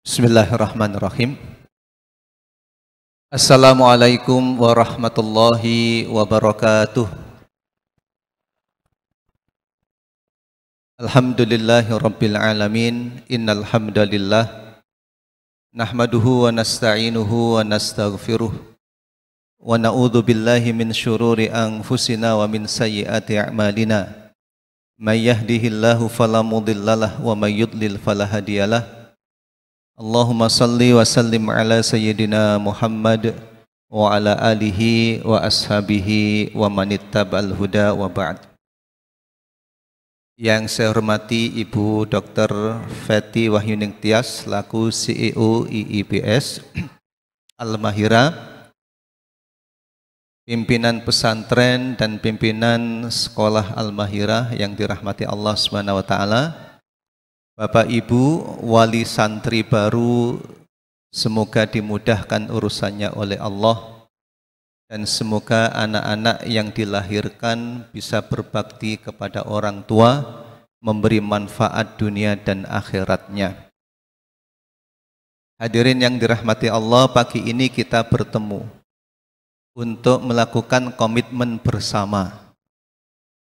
Bismillahirrahmanirrahim. Assalamualaikum warahmatullahi wabarakatuh. Alhamdulillahi rabbil alamin. Innal hamdalillah nahmaduhu wa nasta'inuhu wa nastaghfiruh wa na'udzu billahi min syururi anfusina wa min sayyiati a'malina. May yahdihillahu fala mudhillalah wa may yudlil fala hadiyalah. Allahumma salli wa sallim ala sayyidina Muhammad wa ala alihi wa ashabihi wa manittaba'al huda wa ba'd. Yang saya hormati Ibu Dr. Fety Wahyuning Tias selaku CEO IIPS Al-Mahira, pimpinan pesantren dan pimpinan sekolah Al-Mahira yang dirahmati Allah Subhanahu wa taala. Bapak Ibu wali santri baru, semoga dimudahkan urusannya oleh Allah dan semoga anak-anak yang dilahirkan bisa berbakti kepada orang tua, memberi manfaat dunia dan akhiratnya. Hadirin yang dirahmati Allah, pagi ini kita bertemu untuk melakukan komitmen bersama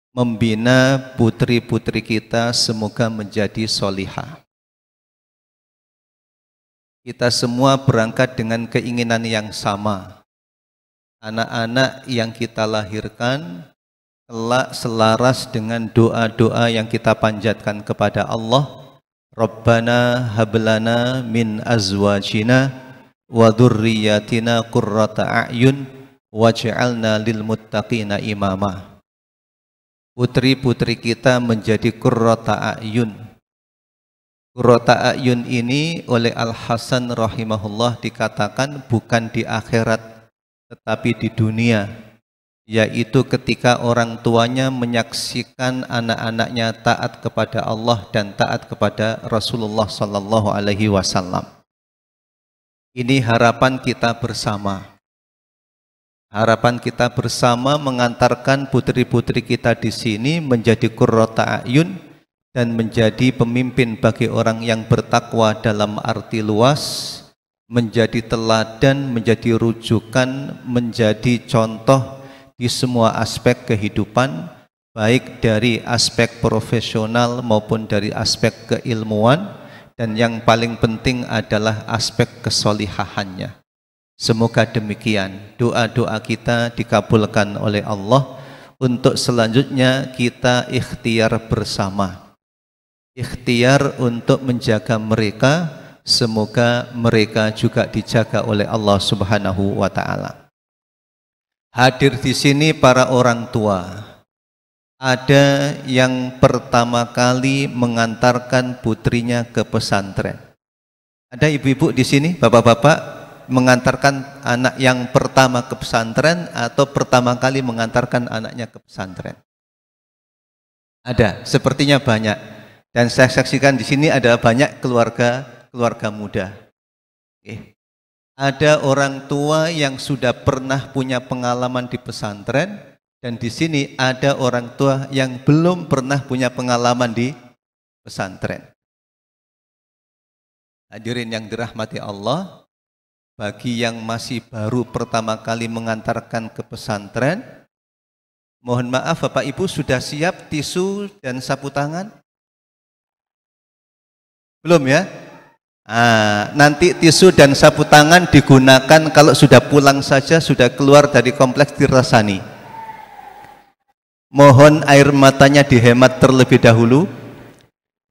membina putri-putri kita semoga menjadi solihah. Kita semua berangkat dengan keinginan yang sama. Anak-anak yang kita lahirkan kelak selaras dengan doa-doa yang kita panjatkan kepada Allah. Rabbana hablana min azwajina wa dzurriyyatina qurrata a'yun waj'alna lil muttaqina imama. Putri-putri kita menjadi qurrata a'yun. Qurrata a'yun ini oleh Al-Hasan rahimahullah dikatakan bukan di akhirat tetapi di dunia, yaitu ketika orang tuanya menyaksikan anak-anaknya taat kepada Allah dan taat kepada Rasulullah sallallahu alaihi wasallam. Ini harapan kita bersama. Harapan kita bersama mengantarkan putri-putri kita di sini menjadi qurrata a'yun dan menjadi pemimpin bagi orang yang bertakwa dalam arti luas, menjadi teladan, menjadi rujukan, menjadi contoh di semua aspek kehidupan, baik dari aspek profesional maupun dari aspek keilmuan, dan yang paling penting adalah aspek kesolihahannya. Semoga demikian doa-doa kita dikabulkan oleh Allah. Untuk selanjutnya kita ikhtiar bersama, ikhtiar untuk menjaga mereka, semoga mereka juga dijaga oleh Allah Subhanahu wa taala. Hadir di sini para orang tua, ada yang pertama kali mengantarkan putrinya ke pesantren. Ada ibu-ibu di sini, bapak-bapak mengantarkan anak yang pertama ke pesantren atau pertama kali mengantarkan anaknya ke pesantren? Ada, sepertinya banyak. Dan saya saksikan di sini ada banyak keluarga muda. Ada orang tua yang sudah pernah punya pengalaman di pesantren, dan di sini ada orang tua yang belum pernah punya pengalaman di pesantren. Hadirin yang dirahmati Allah, bagi yang masih baru pertama kali mengantarkan ke pesantren, mohon maaf Bapak Ibu, sudah siap tisu dan sapu tangan? Belum ya? Nanti tisu dan sapu tangan digunakan kalau sudah pulang saja, sudah keluar dari kompleks Tirtasani. Mohon air matanya dihemat terlebih dahulu,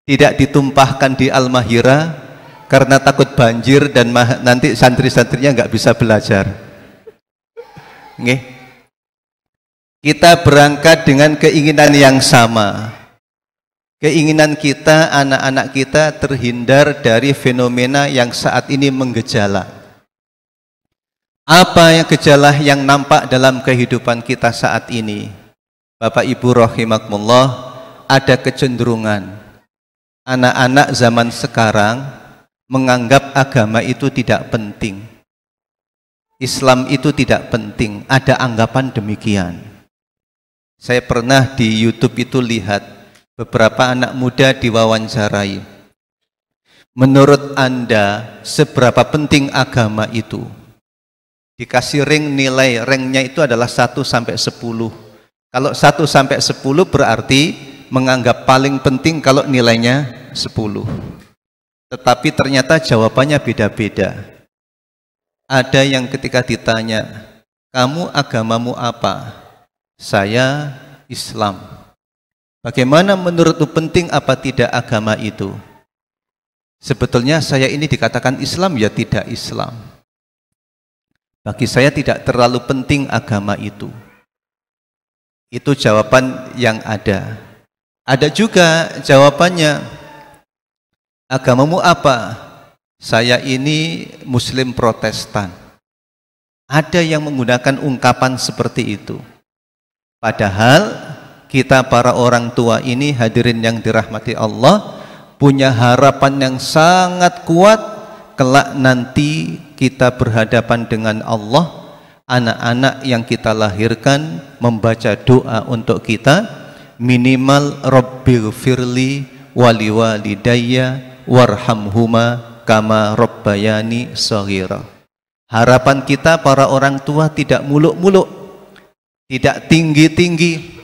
tidak ditumpahkan di Al-Mahira, karena takut banjir dan nanti santri-santrinya nggak bisa belajar. Nggih. Kita berangkat dengan keinginan yang sama. Keinginan kita, anak-anak kita terhindar dari fenomena yang saat ini menggejala. Apa yang gejala yang nampak dalam kehidupan kita saat ini? Bapak Ibu rahimakumullah, ada kecenderungan anak-anak zaman sekarang menganggap agama itu tidak penting, Islam itu tidak penting. Ada anggapan demikian. Saya pernah di YouTube itu lihat beberapa anak muda diwawancarai. menurut Anda seberapa penting agama itu? Dikasih ring nilai, ringnya itu adalah 1 sampai 10. Kalau 1 sampai 10 berarti menganggap paling penting kalau nilainya 10. Tetapi ternyata jawabannya beda-beda. Ada yang ketika ditanya, kamu agamamu apa? Saya Islam. Bagaimana menurutmu penting apa tidak agama itu? Sebetulnya saya ini dikatakan Islam ya tidak Islam. Bagi saya tidak terlalu penting agama itu. Itu jawaban yang ada. Ada juga jawabannya, agamamu apa? Saya ini Muslim Protestan. Ada yang menggunakan ungkapan seperti itu. Padahal kita para orang tua ini, hadirin yang dirahmati Allah, punya harapan yang sangat kuat kelak nanti kita berhadapan dengan Allah, anak-anak yang kita lahirkan membaca doa untuk kita, minimal Rabbighfirli wali walidayya warhamhuma kama rabbayani shaghira. Harapan kita para orang tua tidak muluk-muluk, tidak tinggi-tinggi.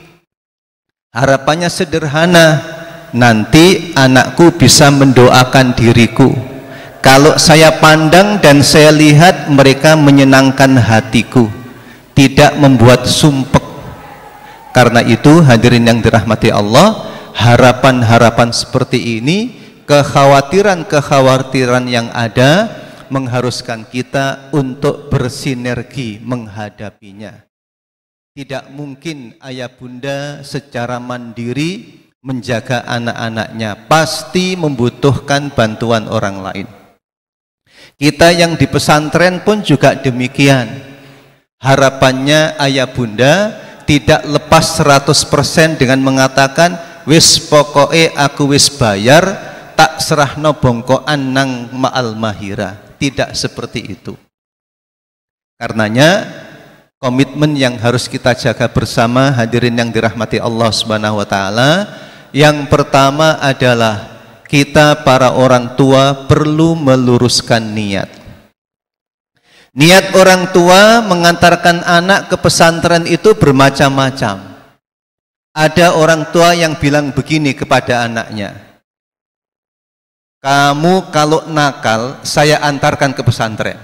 Harapannya sederhana, nanti anakku bisa mendoakan diriku. Kalau saya pandang dan saya lihat mereka menyenangkan hatiku, tidak membuat sumpek. Karena itu hadirin yang dirahmati Allah, harapan-harapan seperti ini, kekhawatiran-kekhawatiran yang ada mengharuskan kita untuk bersinergi menghadapinya. Tidak mungkin ayah bunda secara mandiri menjaga anak-anaknya, pasti membutuhkan bantuan orang lain. Kita yang di pesantren pun juga demikian. Harapannya ayah bunda tidak lepas 100% dengan mengatakan wis pokoke aku wis bayar tak serahno bongkoan nang ma'al mahira. Tidak seperti itu. Karenanya komitmen yang harus kita jaga bersama, hadirin yang dirahmati Allah Subhanahu wa taala, yang pertama adalah kita para orang tua perlu meluruskan niat. Niat orang tua mengantarkan anak ke pesantren itu bermacam-macam. Ada orang tua yang bilang begini kepada anaknya, kamu kalau nakal saya antarkan ke pesantren.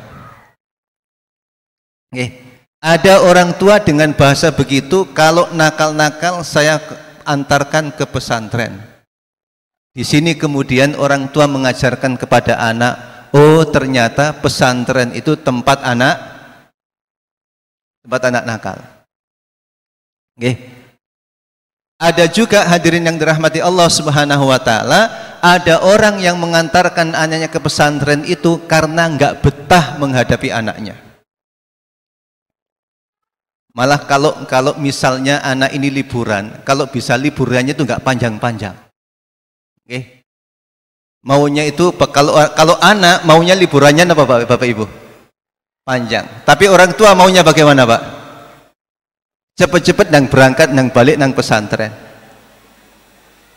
Ada orang tua dengan bahasa begitu, kalau nakal-nakal saya antarkan ke pesantren. Di sini kemudian orang tua mengajarkan kepada anak, oh ternyata pesantren itu tempat anak nakal. Ada juga hadirin yang dirahmati Allah Subhanahu wa taala, ada orang yang mengantarkan anaknya ke pesantren itu karena nggak betah menghadapi anaknya. Malah kalau misalnya anak ini liburan, kalau bisa liburannya itu nggak panjang-panjang. Maunya itu kalau anak maunya liburannya apa Bapak Ibu? Panjang. Tapi orang tua maunya bagaimana, Pak? Cepet-cepet nang berangkat nang balik nang pesantren.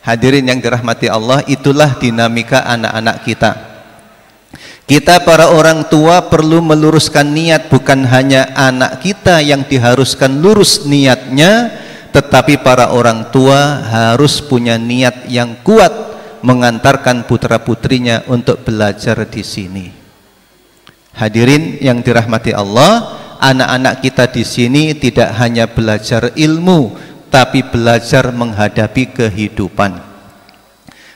Hadirin yang dirahmati Allah, itulah dinamika anak-anak kita. Kita para orang tua perlu meluruskan niat, bukan hanya anak kita yang diharuskan lurus niatnya, tetapi para orang tua harus punya niat yang kuat mengantarkan putra-putrinya untuk belajar di sini. Hadirin yang dirahmati Allah, anak-anak kita di sini tidak hanya belajar ilmu, tapi belajar menghadapi kehidupan.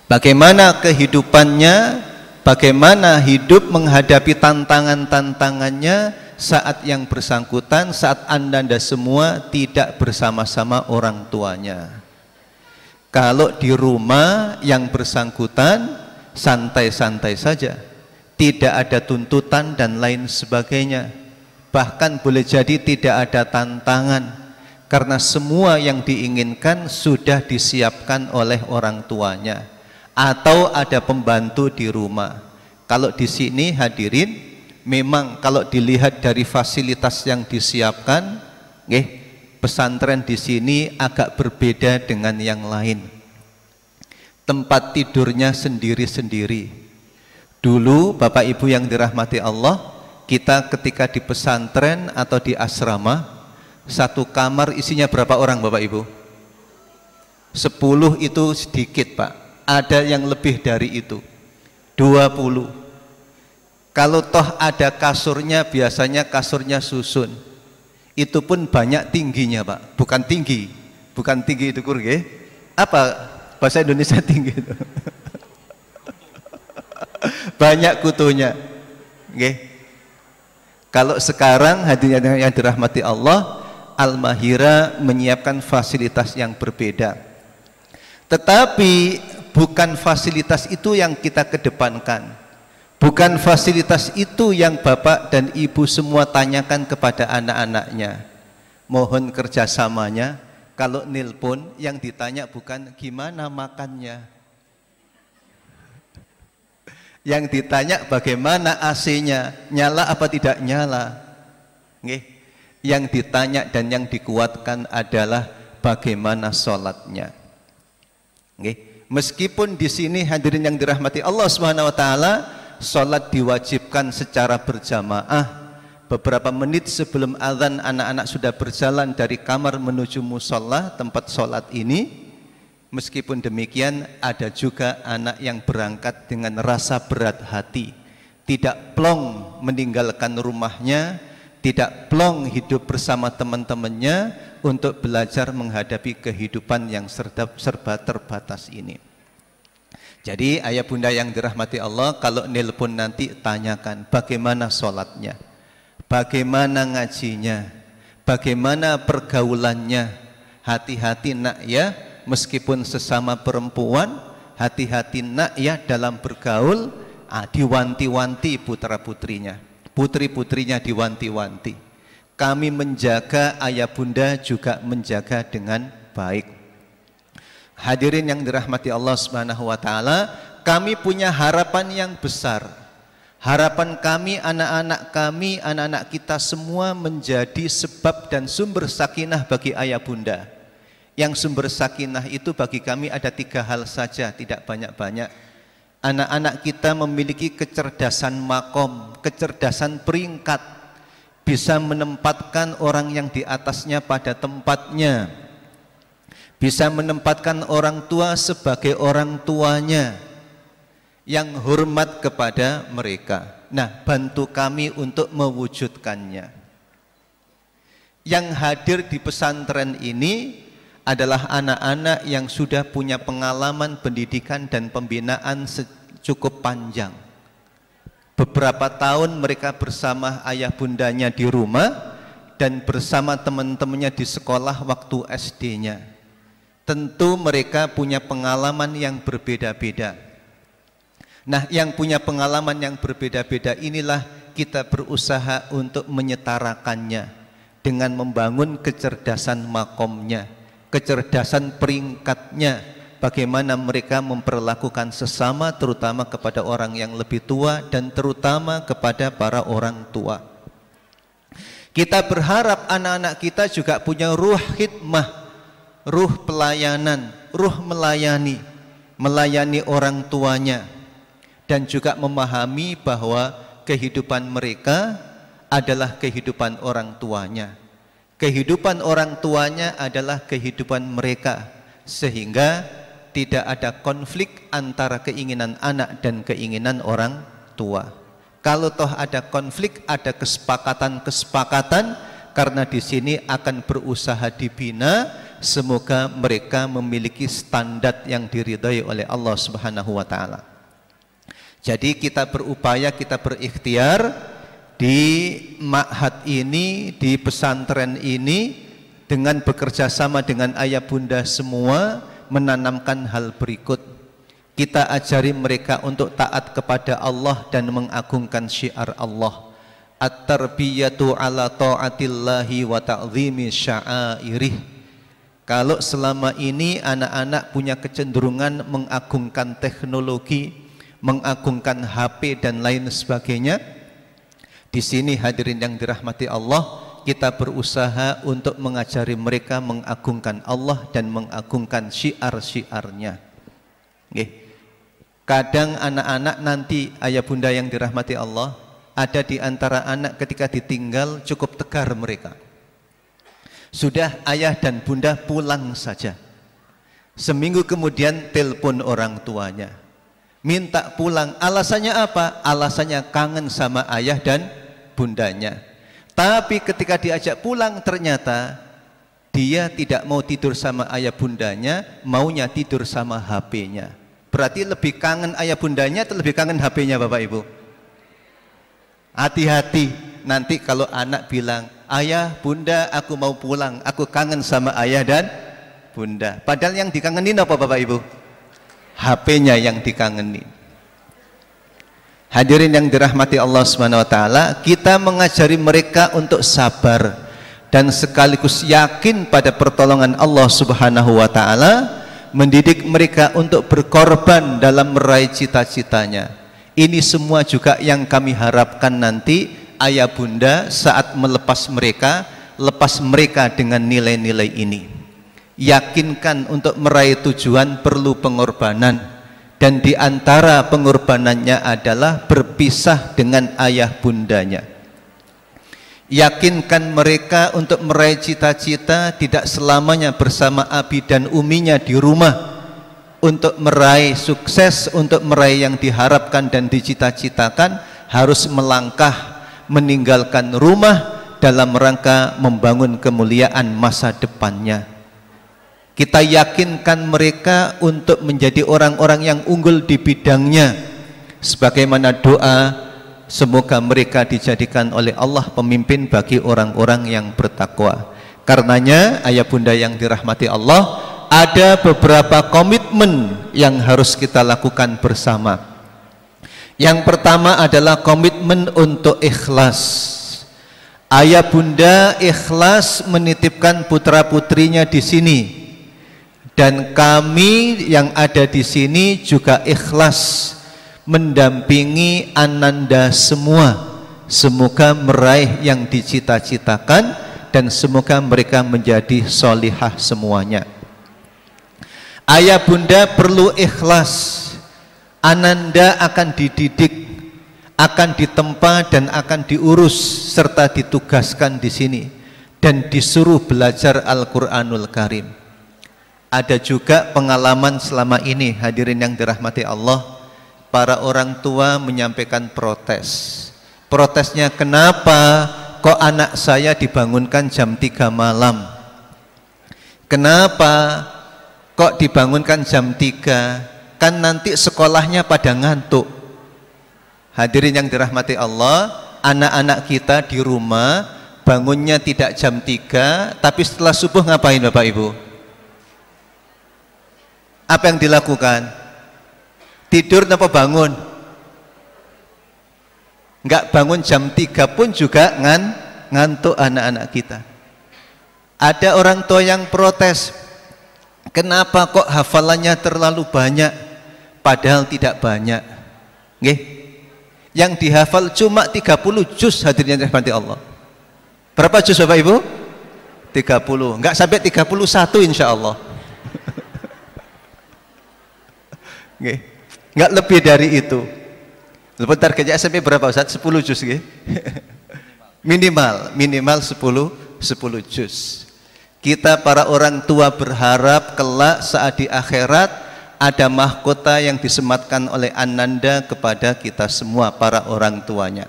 Bagaimana kehidupannya? Bagaimana hidup menghadapi tantangan-tantangannya saat yang bersangkutan, saat Anda semua tidak bersama-sama orang tuanya. Kalau di rumah yang bersangkutan santai-santai saja, tidak ada tuntutan dan lain sebagainya. Bahkan boleh jadi tidak ada tantangan, karena semua yang diinginkan sudah disiapkan oleh orang tuanya, atau ada pembantu di rumah. Kalau di sini hadirin, memang kalau dilihat dari fasilitas yang disiapkan, pesantren di sini agak berbeda dengan yang lain. Tempat tidurnya sendiri-sendiri, Dulu Bapak Ibu yang dirahmati Allah, kita ketika di pesantren atau di asrama, satu kamar isinya berapa orang Bapak Ibu? 10 itu sedikit Pak, ada yang lebih dari itu, 20. Kalau toh ada kasurnya, biasanya kasurnya susun, itu pun banyak tingginya Pak, bukan tinggi itu kurge, apa bahasa Indonesia tinggi itu? Banyak kutunya. Okay. Kalau sekarang hadirin yang dirahmati Allah, Al-Mahira menyiapkan fasilitas yang berbeda. Tetapi bukan fasilitas itu yang kita kedepankan. Bukan fasilitas itu yang Bapak dan Ibu semua tanyakan kepada anak-anaknya. Mohon kerjasamanya. Kalau nelpon yang ditanya bukan gimana makannya, yang ditanya bagaimana AC-nya, nyala apa tidak nyala. Yang ditanya dan yang dikuatkan adalah bagaimana sholatnya. Meskipun di sini hadirin yang dirahmati Allah Subhanahu wa taala, sholat diwajibkan secara berjamaah. Beberapa menit sebelum azan anak-anak sudah berjalan dari kamar menuju musola tempat sholat ini. Meskipun demikian, ada juga anak yang berangkat dengan rasa berat hati, tidak plong meninggalkan rumahnya, tidak plong hidup bersama teman-temannya untuk belajar menghadapi kehidupan yang serba terbatas ini. Jadi ayah bunda yang dirahmati Allah, kalau nelpon nanti tanyakan bagaimana sholatnya, bagaimana ngajinya, bagaimana pergaulannya. Hati-hati nak ya, meskipun sesama perempuan, hati-hati nak ya dalam bergaul. Diwanti-wanti putra-putrinya, putri-putrinya diwanti-wanti. Kami menjaga, ayah bunda juga menjaga dengan baik. Hadirin yang dirahmati Allah Subhanahu wa taala, kami punya harapan yang besar. Harapan kami, anak-anak kita semua menjadi sebab dan sumber sakinah bagi ayah bunda. Yang sumber sakinah itu bagi kami ada 3 hal saja, tidak banyak-banyak. Anak-anak kita memiliki kecerdasan makom, kecerdasan peringkat, bisa menempatkan orang yang di atasnya pada tempatnya, bisa menempatkan orang tua sebagai orang tuanya, yang hormat kepada mereka. Nah, bantu kami untuk mewujudkannya. Yang hadir di pesantren ini adalah anak-anak yang sudah punya pengalaman pendidikan dan pembinaan cukup panjang. Beberapa tahun mereka bersama ayah bundanya di rumah dan bersama teman-temannya di sekolah waktu SD-nya. Tentu mereka punya pengalaman yang berbeda-beda. Nah, yang punya pengalaman yang berbeda-beda inilah kita berusaha untuk menyetarakannya dengan membangun kecerdasan makomnya, kecerdasan peringkatnya, bagaimana mereka memperlakukan sesama, terutama kepada orang yang lebih tua dan terutama kepada para orang tua. Kita berharap anak-anak kita juga punya ruh khidmah, ruh pelayanan, ruh melayani orang tuanya, dan juga memahami bahwa kehidupan mereka adalah kehidupan orang tuanya. Kehidupan orang tuanya adalah kehidupan mereka, sehingga tidak ada konflik antara keinginan anak dan keinginan orang tua. Kalau toh ada konflik, ada kesepakatan, karena di sini akan berusaha dibina. Semoga mereka memiliki standar yang diridhai oleh Allah Subhanahu wa taala. Jadi kita berupaya, kita berikhtiar di ma'had ini, di pesantren ini, dengan bekerja sama dengan ayah bunda semua, menanamkan hal berikut. Kita ajari mereka untuk taat kepada Allah dan mengagungkan syiar Allah. At-tarbiyatu ala ta'atillahi wa ta'zimi sya'airih. Kalau selama ini anak-anak punya kecenderungan mengagungkan teknologi, mengagungkan HP dan lain sebagainya, di sini hadirin yang dirahmati Allah, kita berusaha untuk mengajari mereka mengagungkan Allah dan mengagungkan syiar-syiarnya. Kadang anak-anak nanti, ayah bunda yang dirahmati Allah, ada di antara anak ketika ditinggal cukup tegar mereka. Sudah ayah dan bunda pulang saja. Seminggu kemudian telepon orang tuanya, minta pulang. Alasannya apa? Alasannya kangen sama ayah dan bundanya. Tapi ketika diajak pulang ternyata dia tidak mau tidur sama ayah bundanya, maunya tidur sama HP-nya. Berarti lebih kangen ayah bundanya atau lebih kangen HP-nya Bapak Ibu? Hati-hati nanti kalau anak bilang, ayah bunda aku mau pulang, aku kangen sama ayah dan bunda. Padahal yang dikangenin apa Bapak Ibu? HP-nya yang dikangenin. Hadirin yang dirahmati Allah SWT, kita mengajari mereka untuk sabar dan sekaligus yakin pada pertolongan Allah Subhanahu wa taala, mendidik mereka untuk berkorban dalam meraih cita-citanya. Ini semua juga yang kami harapkan nanti ayah bunda saat melepas mereka dengan nilai-nilai ini. Yakinkan untuk meraih tujuan perlu pengorbanan, dan di antara pengorbanannya adalah berpisah dengan ayah bundanya. Yakinkan mereka untuk meraih cita-cita tidak selamanya bersama abi dan uminya di rumah. Untuk meraih sukses, untuk meraih yang diharapkan dan dicita-citakan, harus melangkah meninggalkan rumah dalam rangka membangun kemuliaan masa depannya. Kita yakinkan mereka untuk menjadi orang-orang yang unggul di bidangnya, sebagaimana doa semoga mereka dijadikan oleh Allah pemimpin bagi orang-orang yang bertakwa. Karenanya ayah bunda yang dirahmati Allah, ada beberapa komitmen yang harus kita lakukan bersama. Yang pertama adalah komitmen untuk ikhlas. Ayah bunda ikhlas menitipkan putra putrinya di sini, dan kami yang ada di sini juga ikhlas mendampingi ananda semua. Semoga meraih yang dicita-citakan dan semoga mereka menjadi solihah semuanya. Ayah bunda perlu ikhlas. Ananda akan dididik, akan ditempa dan akan diurus serta ditugaskan di sini dan disuruh belajar Al-Qur'anul Karim. Ada juga pengalaman selama ini, hadirin yang dirahmati Allah, para orang tua menyampaikan protes. Protesnya, kenapa kok anak saya dibangunkan jam 3 malam? Kenapa kok dibangunkan jam 3? Kan nanti sekolahnya pada ngantuk. Hadirin yang dirahmati Allah, anak-anak kita di rumah bangunnya tidak jam 3, tapi setelah subuh ngapain Bapak Ibu? Apa yang dilakukan? Tidur apa bangun? Enggak bangun jam 3 pun juga ngantuk anak-anak kita. Ada orang tua yang protes, kenapa kok hafalannya terlalu banyak? Padahal tidak banyak. Nggih. Yang dihafal cuma 30 juz, hadirin yang dirahmati Allah. Berapa juz Bapak Ibu? 30. Enggak sampai 31 insya Allah. Nggih. Enggak lebih dari itu. Lepas targetnya SMP berapa Ustaz? 10 juz nggih. Minimal 10 juz. Kita para orang tua berharap kelak saat di akhirat ada mahkota yang disematkan oleh ananda kepada kita semua para orang tuanya.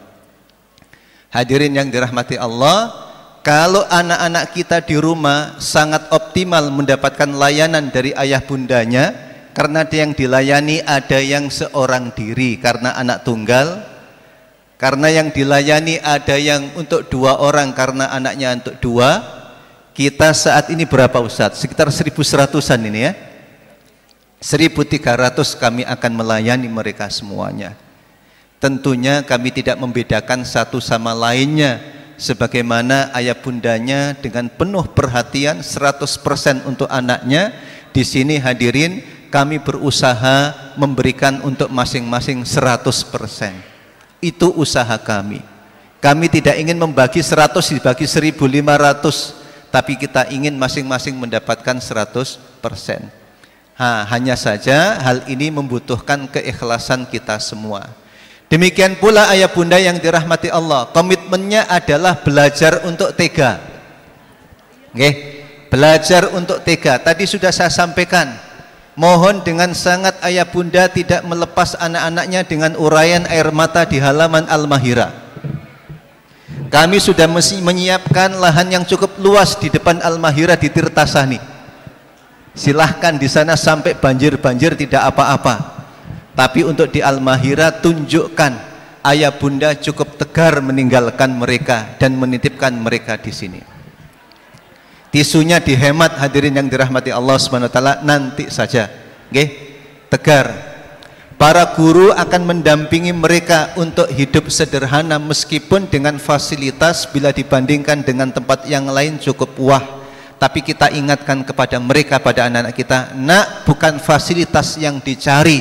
Hadirin yang dirahmati Allah, kalau anak-anak kita di rumah sangat optimal mendapatkan layanan dari ayah bundanya, karena ada yang dilayani ada yang seorang diri karena anak tunggal, karena yang dilayani ada yang untuk 2 orang karena anaknya untuk 2. Kita saat ini berapa Ustadz? Sekitar 1.100-an ini ya. 1.300 kami akan melayani mereka semuanya. Tentunya kami tidak membedakan satu sama lainnya, sebagaimana ayah bundanya dengan penuh perhatian 100% untuk anaknya. Di sini hadirin, kami berusaha memberikan untuk masing-masing 100%. Itu usaha kami. Kami tidak ingin membagi 100 dibagi 1.500, tapi kita ingin masing-masing mendapatkan 100%. Hanya saja hal ini membutuhkan keikhlasan kita semua. Demikian pula ayah bunda yang dirahmati Allah, komitmennya adalah belajar untuk tega. Belajar untuk tega. Tadi sudah saya sampaikan, mohon dengan sangat ayah bunda tidak melepas anak-anaknya dengan uraian air mata di halaman Al-Mahira. Kami sudah menyiapkan lahan yang cukup luas di depan Al-Mahira di Tirtasani. Silahkan di sana sampai banjir-banjir tidak apa-apa. Tapi untuk di Al-Mahira tunjukkan ayah bunda cukup tegar meninggalkan mereka dan menitipkan mereka di sini. Tisunya dihemat hadirin yang dirahmati Allah SWT, nanti saja. Tegar. Para guru akan mendampingi mereka untuk hidup sederhana meskipun dengan fasilitas bila dibandingkan dengan tempat yang lain cukup wah. Tapi kita ingatkan kepada mereka, pada anak-anak kita, nak, bukan fasilitas yang dicari,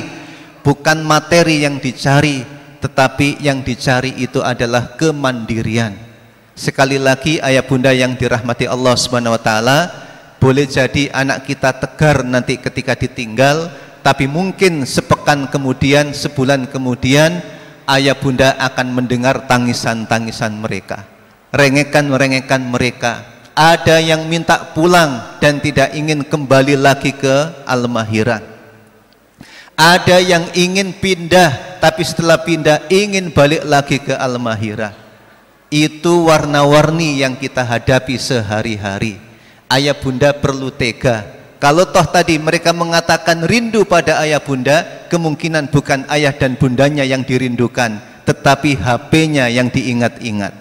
bukan materi yang dicari, tetapi yang dicari itu adalah kemandirian. Sekali lagi ayah bunda yang dirahmati Allah SWT, boleh jadi anak kita tegar nanti ketika ditinggal, tapi mungkin sepekan kemudian, sebulan kemudian, ayah bunda akan mendengar tangisan-tangisan mereka, rengekan-rengekan mereka. Ada yang minta pulang dan tidak ingin kembali lagi ke Al-Mahira. Ada yang ingin pindah, tapi setelah pindah ingin balik lagi ke Al-Mahira. Itu warna-warni yang kita hadapi sehari-hari. Ayah bunda perlu tega. Kalau toh tadi mereka mengatakan rindu pada ayah bunda, kemungkinan bukan ayah dan bundanya yang dirindukan, tetapi HP-nya yang diingat-ingat.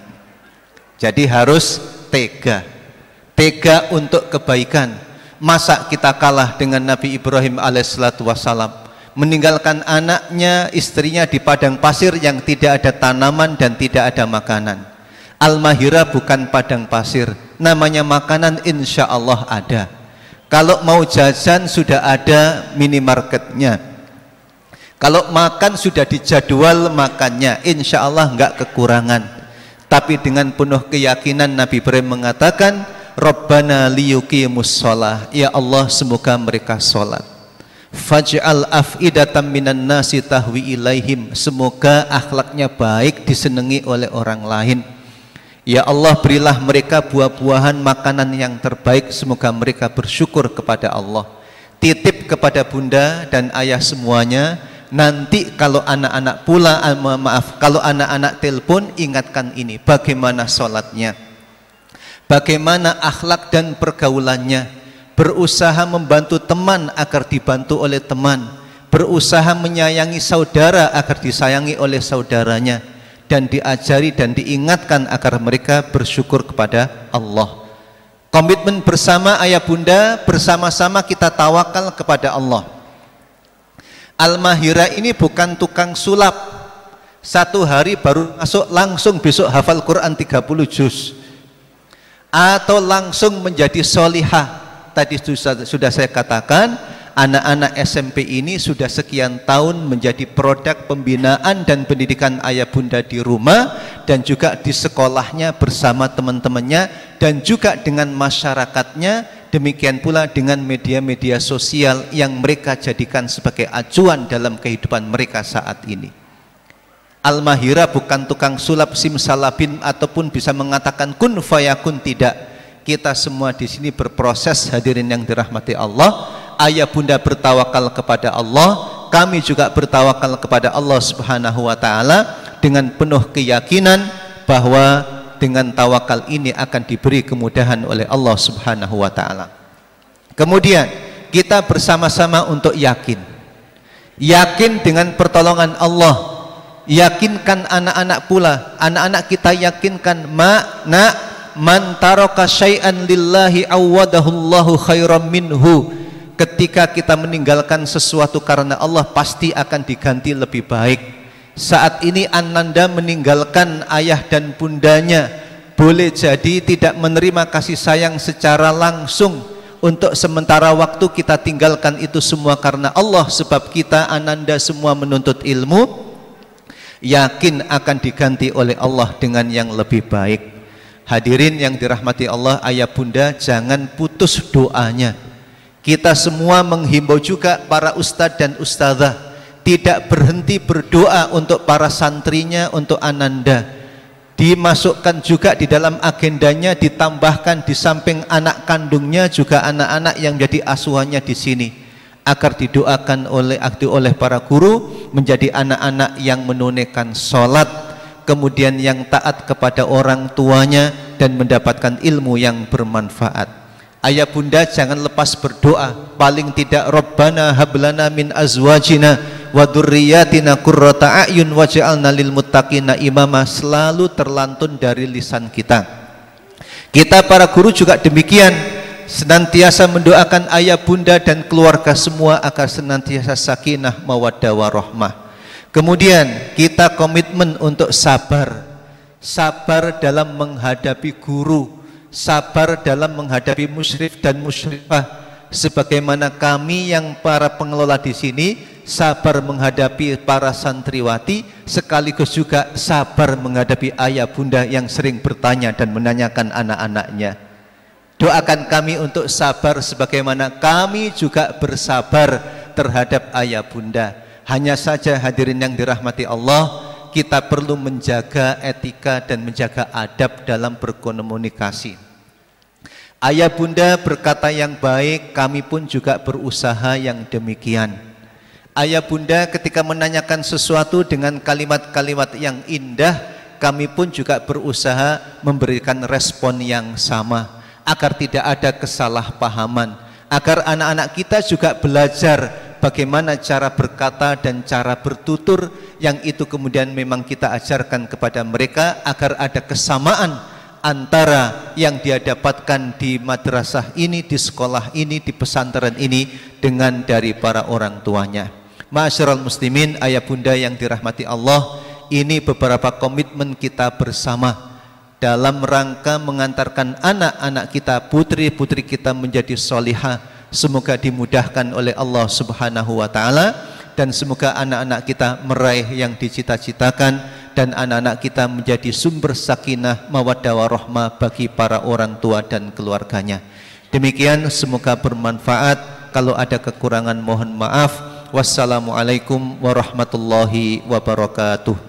Jadi harus tega. Tega untuk kebaikan. Masa kita kalah dengan Nabi Ibrahim alaihissalatu wassalam, meninggalkan anaknya, istrinya di padang pasir yang tidak ada tanaman dan tidak ada makanan. Al-Mahira bukan padang pasir, namanya makanan insya Allah ada. Kalau mau jajan sudah ada minimarketnya. Kalau makan sudah dijadwal makannya, insya Allah enggak kekurangan. Tapi dengan penuh keyakinan Nabi Ibrahim mengatakan, Rabbana liyuqimus shalah, ya Allah semoga mereka sholat. Faj'al af'idatan minan nasi tahwi ilaihim, semoga akhlaknya baik, disenangi oleh orang lain. Ya Allah berilah mereka buah-buahan makanan yang terbaik, semoga mereka bersyukur kepada Allah. Titip kepada bunda dan ayah semuanya, nanti kalau anak-anak pula, kalau anak-anak telepon, ingatkan ini, bagaimana sholatnya, bagaimana akhlak dan pergaulannya, berusaha membantu teman agar dibantu oleh teman, berusaha menyayangi saudara agar disayangi oleh saudaranya, dan diajari dan diingatkan agar mereka bersyukur kepada Allah. Komitmen bersama ayah bunda, bersama-sama kita tawakal kepada Allah. Al-Mahira ini bukan tukang sulap, satu hari baru masuk langsung besok hafal Quran 30 juz, atau langsung menjadi solihah. Tadi sudah saya katakan, anak-anak SMP ini sudah sekian tahun menjadi produk pembinaan dan pendidikan ayah bunda di rumah dan juga di sekolahnya bersama teman-temannya dan juga dengan masyarakatnya. Demikian pula dengan media-media sosial yang mereka jadikan sebagai acuan dalam kehidupan mereka saat ini. Al-Mahira bukan tukang sulap simsalabim ataupun bisa mengatakan kun fayakun, tidak. Kita semua di sini berproses hadirin yang dirahmati Allah. Ayah bunda bertawakal kepada Allah, kami juga bertawakal kepada Allah Subhanahu wa taala dengan penuh keyakinan bahwa dengan tawakal ini akan diberi kemudahan oleh Allah Subhanahu wa taala. Kemudian kita bersama-sama untuk yakin. Yakin dengan pertolongan Allah. Yakinkan anak-anak pula, anak-anak kita yakinkan, man taraka syai'an lillahi awwadahullahu khairam minhu. Ketika kita meninggalkan sesuatu karena Allah, pasti akan diganti lebih baik. Saat ini Ananda meninggalkan ayah dan bundanya, boleh jadi tidak menerima kasih sayang secara langsung. Untuk sementara waktu kita tinggalkan itu semua karena Allah, sebab kita Ananda semua menuntut ilmu. Yakin akan diganti oleh Allah dengan yang lebih baik. Hadirin yang dirahmati Allah, ayah bunda jangan putus doanya. Kita semua menghimbau juga para ustadz dan ustadzah tidak berhenti berdoa untuk para santrinya, untuk Ananda. Dimasukkan juga di dalam agendanya, ditambahkan di samping anak kandungnya juga anak-anak yang menjadi asuhannya di sini, agar didoakan oleh para guru menjadi anak-anak yang menunaikan sholat, kemudian yang taat kepada orang tuanya dan mendapatkan ilmu yang bermanfaat. Ayah bunda jangan lepas berdoa, paling tidak Rabbana hablana min azwajina wa dzurriyyatina qurrata a'yun waj'alna lil muttaqina imama, selalu terlantun dari lisan kita. Kita para guru juga demikian, senantiasa mendoakan ayah bunda dan keluarga semua agar senantiasa sakinah mawaddah warahmah. Kemudian kita komitmen untuk sabar, sabar dalam menghadapi guru, sabar dalam menghadapi musyrif dan musyrifah, sebagaimana kami yang para pengelola di sini sabar menghadapi para santriwati, sekaligus juga sabar menghadapi ayah bunda yang sering bertanya dan menanyakan anak-anaknya. Doakan kami untuk sabar sebagaimana kami juga bersabar terhadap ayah bunda. Hanya saja hadirin yang dirahmati Allah, kita perlu menjaga etika dan menjaga adab dalam berkomunikasi. Ayah bunda berkata yang baik, kami pun juga berusaha yang demikian. Ayah bunda ketika menanyakan sesuatu dengan kalimat-kalimat yang indah, kami pun juga berusaha memberikan respon yang sama, agar tidak ada kesalahpahaman, agar anak-anak kita juga belajar bagaimana cara berkata dan cara bertutur, yang itu kemudian memang kita ajarkan kepada mereka agar ada kesamaan antara yang dia dapatkan di madrasah ini, di sekolah ini, di pesantren ini dengan dari para orang tuanya. Ma'asyiral muslimin, ayah bunda yang dirahmati Allah, ini beberapa komitmen kita bersama dalam rangka mengantarkan anak-anak kita, putri-putri kita menjadi solihah. Semoga dimudahkan oleh Allah Subhanahu wa ta'ala, dan semoga anak-anak kita meraih yang dicita-citakan, dan anak-anak kita menjadi sumber sakinah mawaddah warahmah bagi para orang tua dan keluarganya. Demikian, semoga bermanfaat. Kalau ada kekurangan mohon maaf. Wassalamualaikum warahmatullahi wabarakatuh.